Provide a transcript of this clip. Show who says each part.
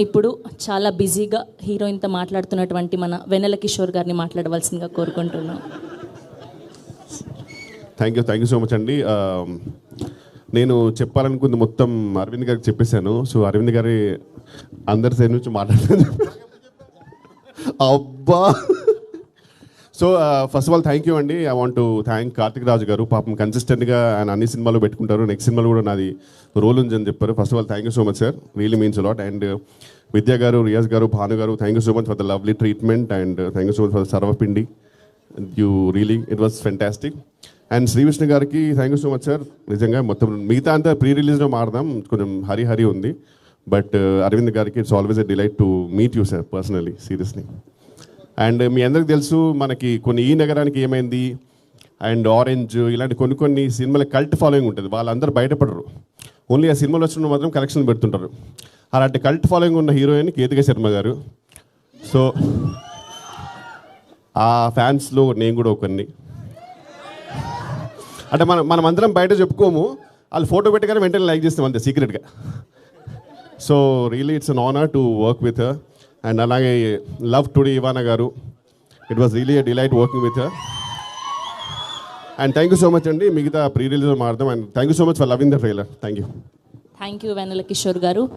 Speaker 1: ఇప్పుడు చాలా బిజీగా హీరోయిన్తో మాట్లాడుతున్నటువంటి మన వెన్నెల కిషోర్ గారిని మాట్లాడవలసిందిగా కోరుకుంటున్నాం.
Speaker 2: థ్యాంక్ యూ సో మచ్ అండి. నేను చెప్పాలనుకుంది మొత్తం అరవింద్ గారికి చెప్పేశాను. సో అరవింద్ గారి అందరి సైడ్ నుంచి మాట్లాడుతాను. అబ్బా. So first of all thank you అండి. I want to thank Karthik Raju గారు. పాపం కన్సిస్టెంట్గా ఆయన అన్ని సినిమాలు పెట్టుకుంటారు. నెక్స్ట్ సినిమాలో కూడా నాది రోల్ ఉందని చెప్పారు. First of all thank you so much sir, really means lot. And Vidya గారు, రియాజ్ గారు, భాను గారు, thank you so much for the lovely treatment. And thank you so much for the sarvapindi. You really it was fantastic. And Srivishnu గారికి thank you so much sir. నిజంగా మొత్తం మిగతా అంతా pre రిలీజ్లో మాడదాం, కొంచెం హరి ఉంది. బట్ అరవింద్ గారికి it's always a delight to meet you sir personally, seriously. And మీ అందరికి తెలుసు మనకి కొన్ని ఈ నగరానికి ఏమైంది అండ్ ఆరెంజ్ ఇలాంటి కొన్ని సినిమాల కల్ట్ ఫాలోయింగ్ ఉంటుంది. వాళ్ళందరూ బయటపడరు, ఓన్లీ ఆ సినిమాలో వచ్చిన మాత్రం కలెక్షన్ పెడుతుంటారు. అలాంటి కల్ట్ ఫాలోయింగ్ ఉన్న హీరోయిన్ కేతిక శర్మ గారు. సో ఆ ఫ్యాన్స్లో నేను కూడా ఒకరిని. అంటే మనం అందరం బయట చెప్పుకోము, వాళ్ళు ఫోటో పెట్టగానే వెంటనే లైక్ చేస్తాం అంతే సీక్రెట్గా. So really it's an honour to work with her. And అలాగే లవ్ టుడే ఇవానా గారు, it was really a delight working with her. And thank you so much అండి. మిగతా ప్రీ రిలీజ్ మారుదాం. And thank you so much for loving the trailer. Thank you
Speaker 1: Vennela Kishore గారు.